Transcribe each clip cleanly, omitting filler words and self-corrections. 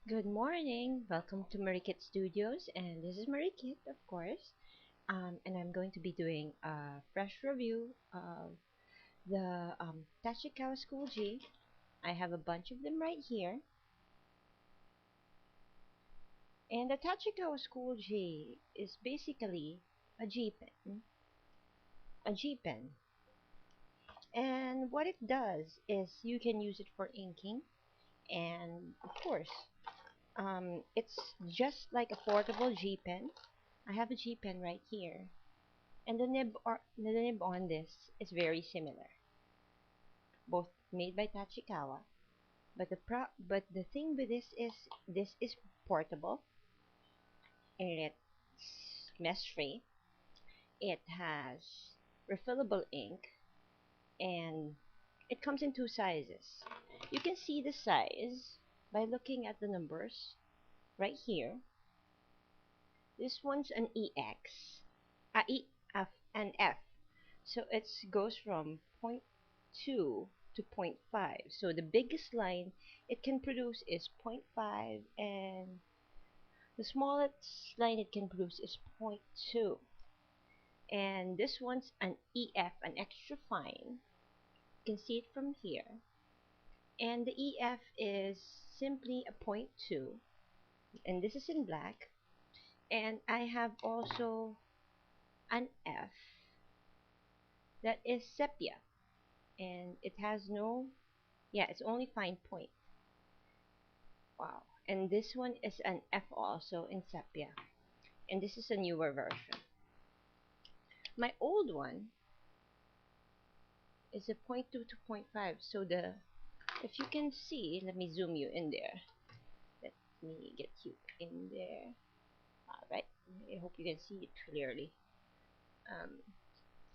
Good morning. Welcome to Marikit Studios, and this is Marikit, of course. And I'm going to be doing a fresh review of the Tachikawa School G. I have a bunch of them right here. And the Tachikawa School G is basically a G pen, a G pen. And what it does is you can use it for inking, and of course, it's just like a portable G pen. I have a G pen right here. And the nib on this is very similar, both made by Tachikawa. But the thing with this is portable and it's mess free. It has refillable ink and it comes in two sizes. You can see the size by looking at the numbers right here. This one's an EX, E F and F. So it goes from zero point 0.2 to zero point 0.5. So the biggest line it can produce is zero point 0.5 and the smallest line it can produce is zero point 0.2. And this one's an EF, an extra fine. You can see it from here. And the EF is simply a zero point 0.2 and this is in black. And I have also an F that is sepia and it has no, yeah, it's only fine point. Wow. And this one is an F also in sepia. And this is a newer version. My old one is a zero point 0.2 to zero point 0.5. So if you can see, let me zoom you in there. Let me get you in there. Alright. I hope you can see it clearly. Um,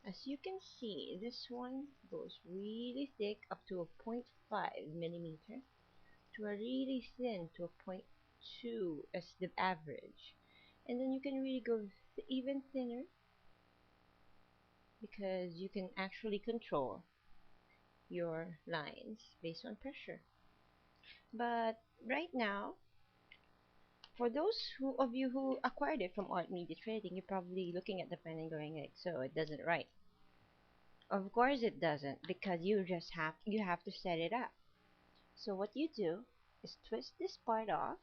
as you can see, this one goes really thick up to a zero point 0.5 millimeter to a really thin to a zero point 0.2 as the average. And then you can really go even thinner because you can actually control your lines based on pressure. But right now, for those of you who acquired it from art media trading, you're probably looking at the pen and going like, so it doesn't write. Of course it doesn't because you have to set it up. So what you do is twist this part off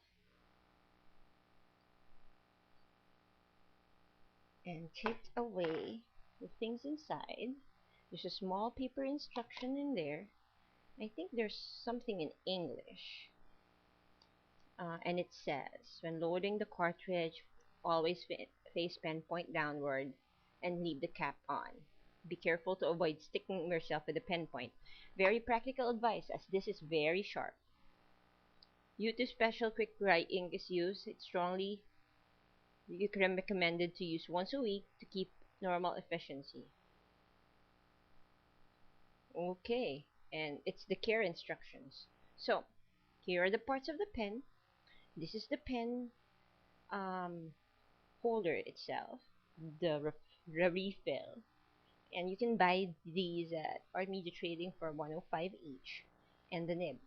and take away the things inside. There's a small paper instruction in there. I think there's something in English. And it says, when loading the cartridge, always face pen point downward and leave the cap on. Be careful to avoid sticking yourself with the pen point. Very practical advice as this is very sharp. U2 Special Quick Dry ink is used. It's strongly recommended to use once a week to keep normal efficiency. Okay, and it's the care instructions. So, here are the parts of the pen. This is the pen um, holder itself, the refill, and you can buy these at Art Media Trading for 105 each, and the nib.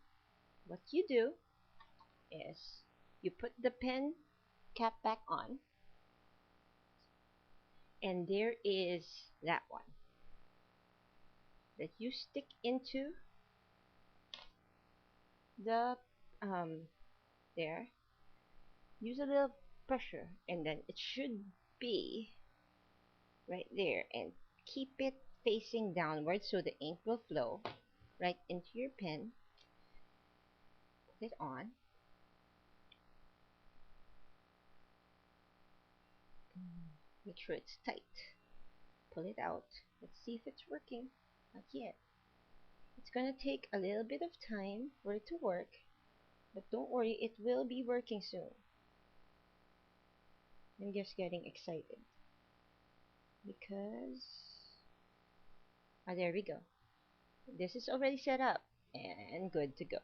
What you do is you put the pen cap back on, and there is that one that you stick into the there. Use a little pressure, and then it should be right there, and keep it facing downward so the ink will flow right into your pen. Put it on. Make sure it's tight. Pull it out. Let's see if it's working. Not yet. It's gonna take a little bit of time for it to work, but don't worry, it will be working soon. I'm just getting excited because there we go. This is already set up and good to go.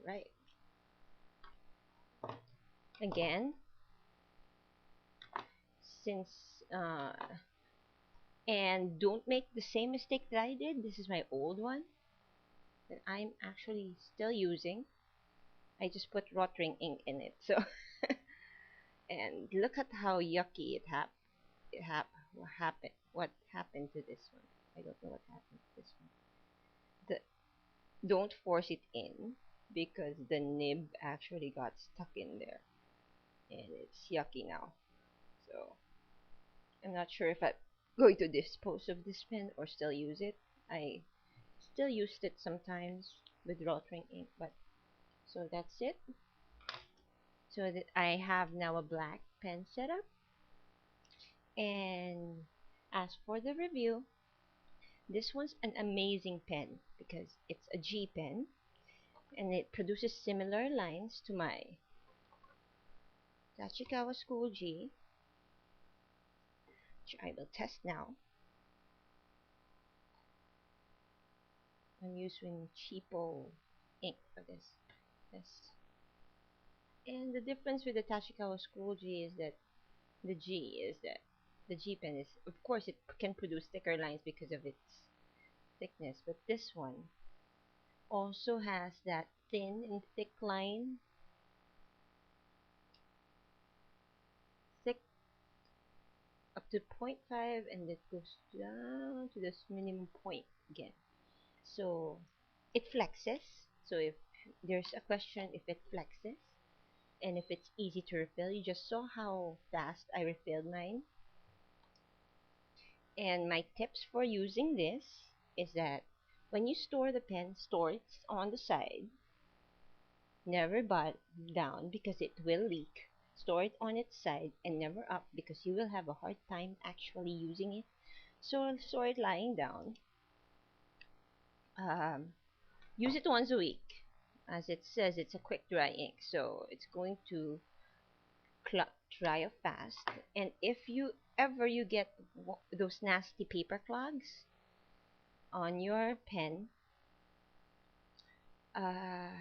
Right. Again, since and don't make the same mistake that I did. This is my old one. that I'm actually still using. I just put rotring ink in it. So, and look at how yucky what happened. What happened to this one? I don't know what happened to this one. The, don't force it in because the nib actually got stuck in there and it's yucky now. So I'm not sure if I'm going to dispose of this pen or still use it. I still used it sometimes with rotring ink, but so that's it. So that I have now a black pen setup. And as for the review, this one's an amazing pen because it's a G pen and it produces similar lines to my Tachikawa School G, which I will test now. I'm using cheapo ink for this test. And the difference with the Tachikawa School G is that the G pen is, of course, it can produce thicker lines because of its thickness, but this one also has that thin and thick line, thick up to zero point 0.5, and it goes down to this minimum point again. So it flexes. So if there's a question if it flexes and if it's easy to refill, you just saw how fast I refilled mine. And my tips for using this is that when you store the pen, store it on the side. Never down because it will leak. Store it on its side and never up because you will have a hard time actually using it. So store it lying down. Um, Use it once a week. As it says, it's a quick dry ink, so it's going to dry up fast. And if you get those nasty paper clogs on your pen, uh,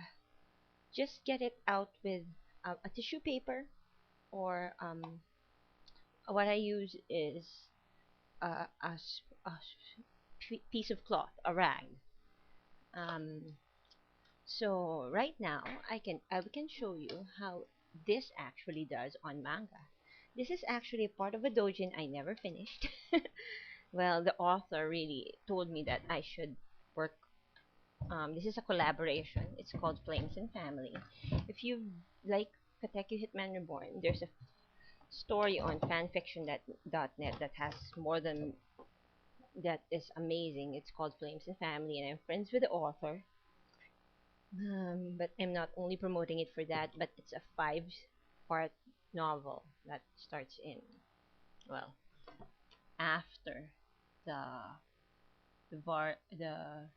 just get it out with a tissue paper, or what I use is a piece of cloth, a rag. Um, so right now I can show you how this actually does on manga. This is actually a part of a doujin I never finished. Well, the author really told me that I should work. This is a collaboration. It's called Flames and Family. If you like Kateku Hitman Reborn, there's a story on fanfiction.net that has more than that is amazing. It's called Flames and Family, and I'm friends with the author. But I'm not only promoting it for that, but it's a 5-part novel that starts in, well, after the the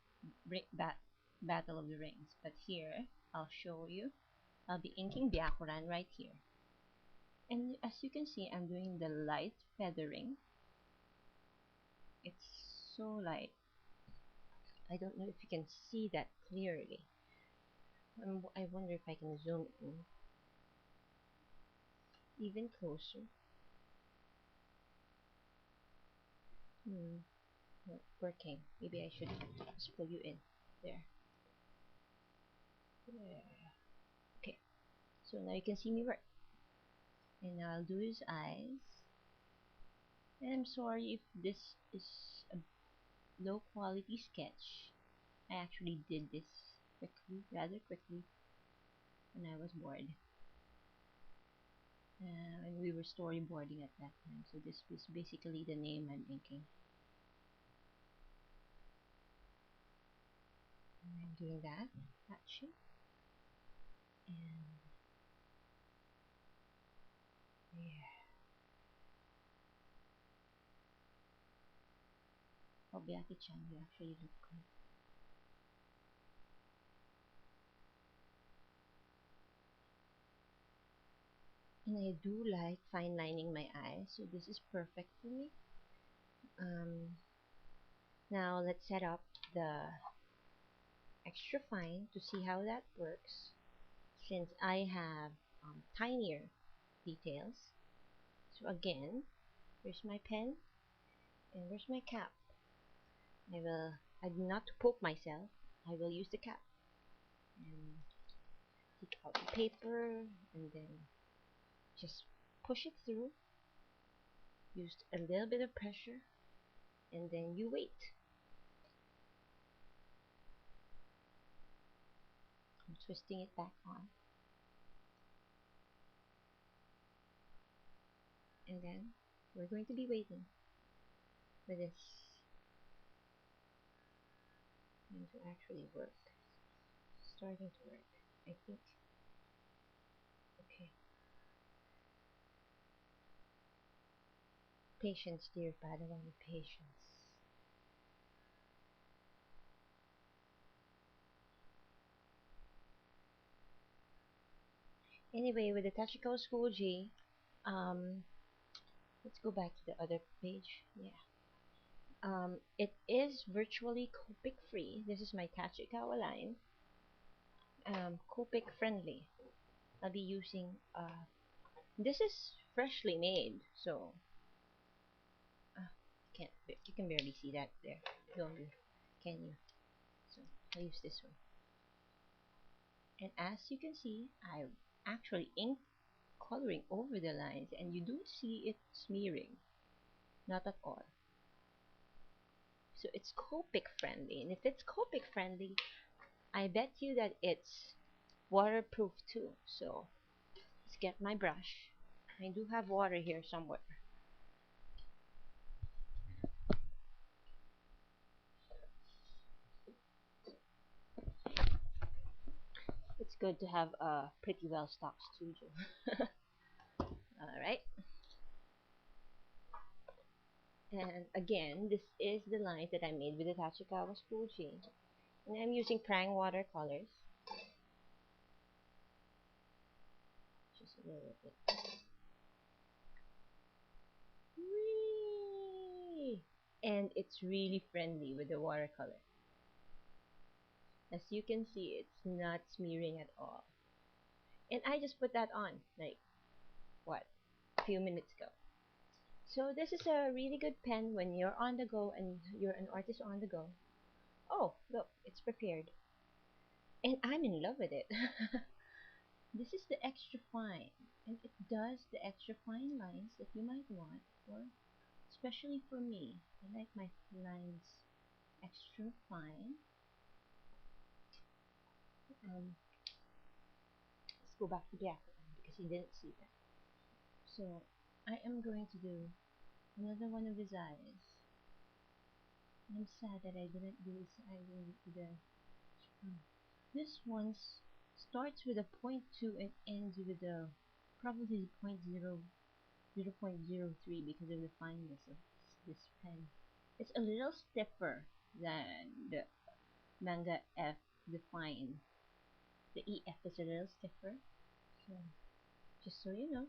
Battle of the Rings. But here, I'll show you. I'll be inking Byakuran right here. And as you can see, I'm doing the light feathering. It's so light. I don't know if you can see that clearly. I wonder if I can zoom in even closer. Not working. Maybe I should just pull you in. There. There. Okay. So now you can see me work. And now I'll do his eyes. And I'm sorry if this is a low quality sketch. I actually did this rather quickly, when I was bored. And we were storyboarding at that time. So this was basically the name I'm inking. And I'm doing that, patching. And yeah. Oh, Beaki-chan, you actually look good. And I do like fine lining my eyes, so this is perfect for me. Now let's set up the extra fine to see how that works, since I have tinier details. So again, here's my pen and where's my cap. I do not poke myself. I will use the cap and take out the paper and then just push it through. Use a little bit of pressure and then you wait. I'm twisting it back on. And then we're going to be waiting for this pen to actually work. Starting to work, I think. Okay. Patience, dear Padawan, patience. Anyway, with the Tachikawa School G, um, let's go back to the other page. Yeah. It is virtually Copic free. This is my Tachikawa line. Copic friendly. I'll be using, this is freshly made, so, you can barely see that there. Don't you? Can you? So, I'll use this one. And as you can see, I actually ink coloring over the lines and you don't see it smearing. Not at all. So it's Copic friendly. And if it's Copic friendly, I bet you that it's waterproof too. So let's get my brush. I do have water here somewhere. It's good to have a pretty well stocked studio. Alright. And again, this is the lines that I made with the Tachikawa School G. And I'm using Prang watercolors. Just a little bit. Whee! And it's really friendly with the watercolor. As you can see, it's not smearing at all. And I just put that on, like, what, a few minutes ago. So this is a really good pen when you're on the go and you're an artist on the go. Oh, look, it's prepared. And I'm in love with it. This is the extra fine. And it does the extra fine lines that you might want, or especially for me. I like my lines extra fine. Let's go back to the aquaman because you didn't see that. So I am going to do another one of his eyes. I'm sad that I didn't do his eyes with the. This one starts with a point 0.2 and ends with a probably 0.03 because of the fineness of this pen. It's a little stiffer than the manga F, the fine. The EF is a little stiffer. So, just so you know,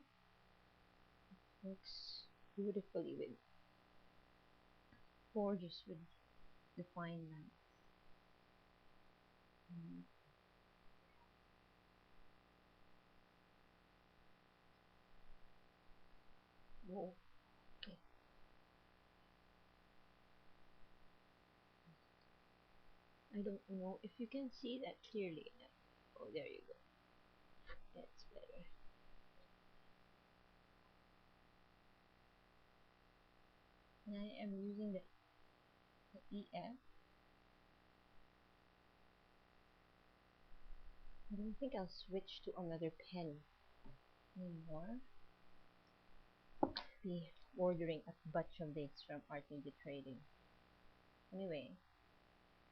it works beautifully with, gorgeous with the fine lines. Mm. Whoa. Okay. I don't know if you can see that clearly enough. Oh, there you go. That's better. And I am using the EF. I don't think I'll switch to another pen anymore. Be ordering a bunch of dates from Art Media Trading. Anyway,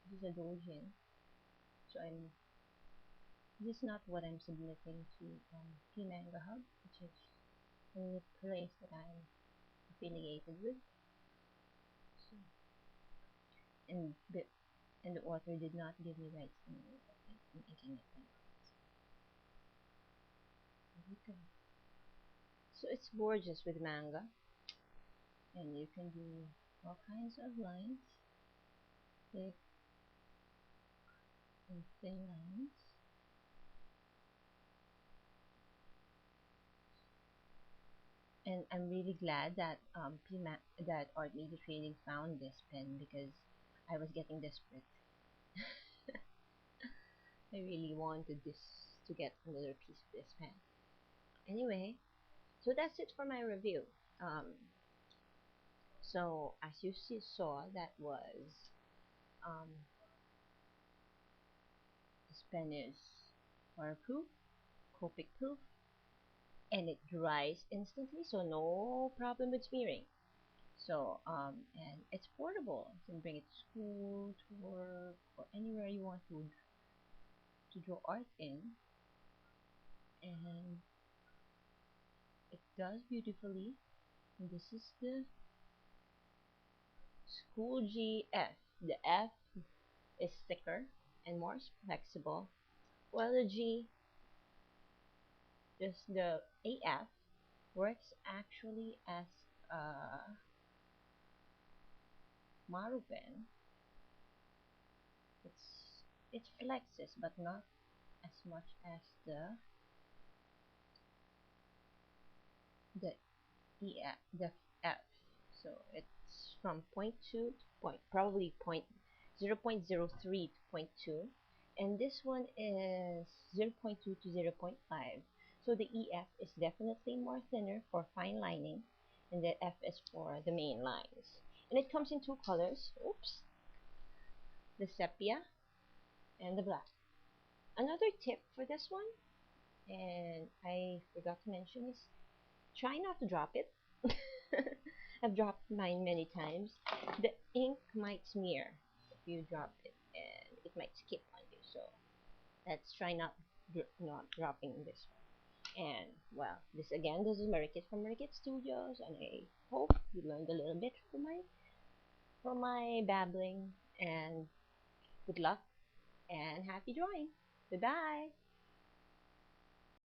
this is a doujin. So this is not what I'm submitting to P-Manga Hub, which is the place that I'm affiliated with. So, and the author did not give me rights to making it like that. There we go. So it's gorgeous with manga, and you can do all kinds of lines, thick and thin lines. And I'm really glad that that Art Media Training found this pen because I was getting desperate. I really wanted this to get another piece of this pen. Anyway, so that's it for my review. So as you saw, that was um, this pen is waterproof, Copic proof, and it dries instantly, so no problem with smearing. So and it's portable. You can bring it to school, to work, or anywhere you want to draw art in, and it does beautifully. And this is the School GF. The F is thicker and more flexible, while the G is the AF works actually as a Maru pen. It's it flexes, but not as much as the EF, the F. So it's from point 0.2 to probably 0.03 to point 0.2, and this one is 0.2 to 0.5. So the EF is definitely more thinner for fine lining, and the F is for the main lines. And it comes in two colors. Oops, the sepia and the black. Another tip for this one, and I forgot to mention, is try not to drop it. I've dropped mine many times. The ink might smear if you drop it, and it might skip on you. So let's try not dropping this one. And well, this is Marikit from Marikit Studios, and I hope you learned a little bit from my babbling. And good luck and happy drawing. Goodbye.